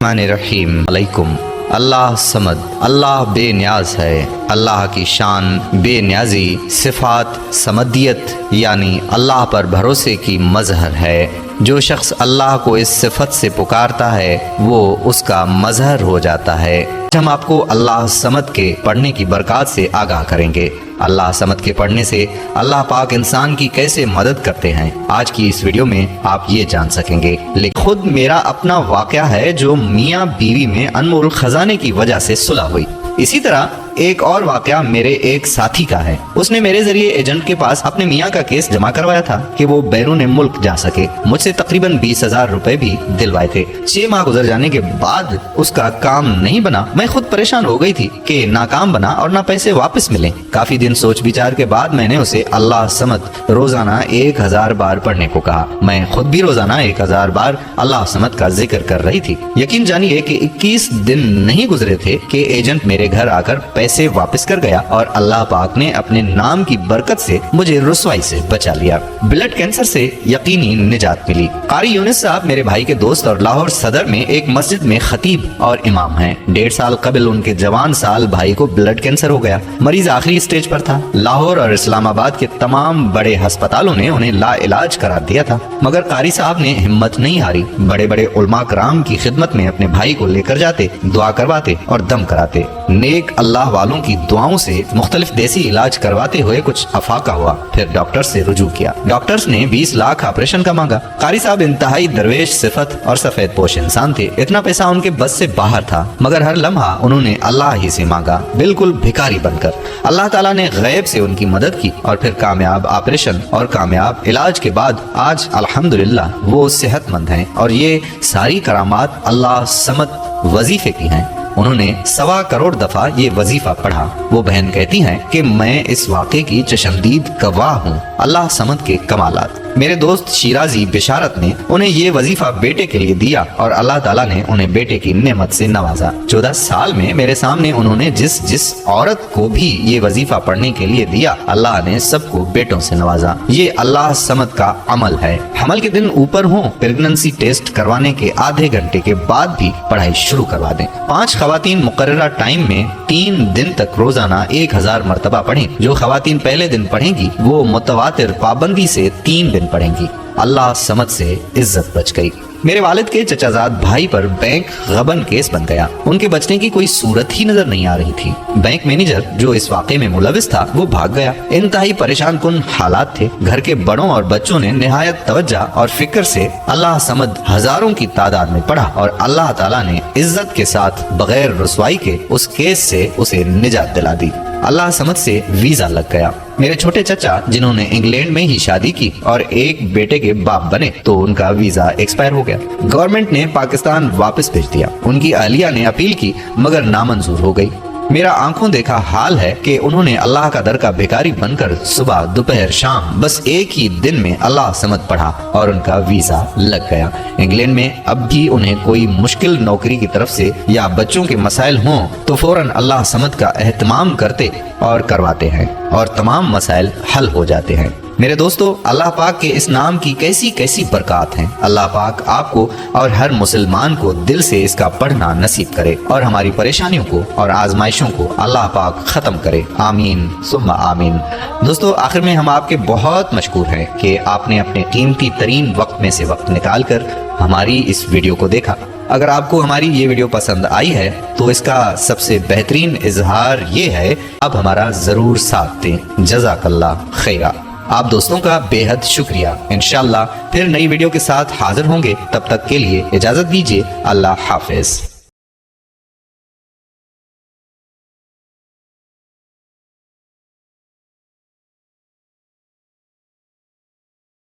रहीम अलैकुम। अल्लाह समद, अल्लाह बेनियाज है। अल्लाह की शान बेनियाजी, सिफात समदियत यानी अल्लाह पर भरोसे की मजहर है। जो शख्स अल्लाह को इस सिफत से पुकारता है वो उसका मजहर हो जाता है। हम आपको अल्लाह समद के पढ़ने की बरकत से आगाह करेंगे। अल्लाह समद के पढ़ने से अल्लाह पाक इंसान की कैसे मदद करते हैं, आज की इस वीडियो में आप ये जान सकेंगे। लेकिन खुद मेरा अपना वाक़या है जो मियाँ बीवी में अनमोल खजाने की वजह से सुलह हुई। इसी तरह एक और वाक़या मेरे एक साथी का है। उसने मेरे जरिए एजेंट के पास अपने मियाँ का केस जमा करवाया था कि वो बैरून मुल्क जा सके। मुझसे तकरीबन 20,000 रुपए भी दिलवाए थे। 6 माह गुजर जाने के बाद उसका काम नहीं बना। मैं खुद परेशान हो गई थी कि ना काम बना और ना पैसे वापस मिले। काफी दिन सोच विचार के बाद मैंने उसे अल्लाह समद रोजाना 1000 बार पढ़ने को कहा। मैं खुद भी रोजाना 1000 बार अल्लाह समद का जिक्र कर रही थी। यकीन जानिए कि 21 दिन नहीं गुजरे थे कि एजेंट मेरे घर आकर पैसे वापस कर गया और अल्लाह पाक ने अपने नाम की बरकत से मुझे रुसवाई से बचा लिया। ब्लड कैंसर से यकीनी निजात मिली। कारी यूनिस साहब मेरे भाई के दोस्त और लाहौर सदर में एक मस्जिद में खतीब और इमाम हैं। 1.5 साल कबल उनके जवान साल भाई को ब्लड कैंसर हो गया। मरीज आखिरी स्टेज पर था। लाहौर और इस्लामाबाद के तमाम बड़े अस्पतालों ने उन्हें ला इलाज करार दिया था, मगर कारी साहब ने हिम्मत नहीं हारी। बड़े बड़े उलमा कराम की खिदमत में अपने भाई को लेकर जाते, दुआ करवाते और दम कराते। नेक अल्लाह वालों की दुआओं से मुख्तलिफ देसी इलाज करवाते हुए कुछ अफाका हुआ। फिर डॉक्टर से रुजू किया। डॉक्टर्स ने 20 लाख ऑपरेशन का मांगा। कारी साहब इंतहाई दरवेश सिफत और सफेद पोश इंसान थे। इतना पैसा उनके बस से बाहर था, मगर हर लम्हा उन्होंने अल्लाह ही से मांगा, बिल्कुल भिखारी बनकर। अल्लाह ताला ने गैब से उनकी मदद की और फिर कामयाब ऑपरेशन और कामयाब इलाज के बाद आज अल्हम्दुलिल्लाह वो सेहतमंद हैं। और ये सारी करामात अल्लाह समद वजीफे की हैं। उन्होंने 1.25 करोड़ दफा ये वजीफा पढ़ा। वो बहन कहती हैं कि मैं इस वाक़े की चशमदीद गवाह हूँ। अल्लाह समद के कमालात। मेरे दोस्त शिराजी बिशारत ने उन्हें ये वजीफा बेटे के लिए दिया और अल्लाह ताला ने उन्हें बेटे की नेमत से नवाजा। 14 साल में मेरे सामने उन्होंने जिस औरत को भी ये वजीफा पढ़ने के लिए दिया, अल्लाह ने सबको बेटों से नवाजा। ये अल्लाह समद का अमल है। हमल के दिन ऊपर हो, प्रेगनेंसी टेस्ट करवाने के आधे घंटे के बाद भी पढ़ाई शुरू करवा दें। 5 खवातीन मुकर्ररा टाइम में 3 दिन तक रोजाना 1000 मरतबा पढ़ें। जो खवातीन पहले दिन पढ़ेंगी वो मुतवातिर पाबंदी से 3 दिन पढ़ेंगी। अल्लाह समद से इज्जत बच गई। मेरे वालिद के चचाजाद भाई पर बैंक गबन केस बन गया। उनके बचने की कोई सूरत ही नजर नहीं आ रही थी। बैंक मैनेजर जो इस वाक़े में मुलविस था वो भाग गया। इंतहाई परेशान कुन हालात थे। घर के बड़ों और बच्चों ने निहायत तवज्जो और फिक्र से अल्लाह समद हजारों की तादाद में पढ़ा और अल्लाह ताला ने इज्जत के साथ बगैर रुसवाई के उस केस से उसे निजात दिला दी। अल्लाह समद से वीजा लग गया। मेरे छोटे चचा जिन्होंने इंग्लैंड में ही शादी की और एक बेटे के बाप बने तो उनका वीजा एक्सपायर हो गया। गवर्नमेंट ने पाकिस्तान वापस भेज दिया। उनकी अहलिया ने अपील की मगर नामंजूर हो गई। मेरा आंखों देखा हाल है कि उन्होंने अल्लाह का दर का भिखारी बनकर सुबह दोपहर शाम बस एक ही दिन में अल्लाह समद पढ़ा और उनका वीजा लग गया। इंग्लैंड में अब भी उन्हें कोई मुश्किल नौकरी की तरफ से या बच्चों के मसाइल हों तो फौरन अल्लाह समद का एहतमाम करते और करवाते हैं और तमाम मसाइल हल हो जाते हैं। मेरे दोस्तों, अल्लाह पाक के इस नाम की कैसी कैसी बरकत हैं। अल्लाह पाक आपको और हर मुसलमान को दिल से इसका पढ़ना नसीब करे और हमारी परेशानियों को और आजमाइशों को अल्लाह पाक खत्म करे। आमीन सुम्मा आमीन। दोस्तों, आखिर में हम आपके बहुत मशकूर हैं कि आपने अपने कीमती तरीन वक्त में से वक्त निकाल कर हमारी इस वीडियो को देखा। अगर आपको हमारी ये वीडियो पसंद आई है तो इसका सबसे बेहतरीन इजहार ये है, अब हमारा जरूर साथ दें। जज़ाकल्लाह खैरा। आप दोस्तों का बेहद शुक्रिया। इंशाअल्लाह फिर नई वीडियो के साथ हाजिर होंगे। तब तक के लिए इजाजत दीजिए। अल्लाह हाफिज।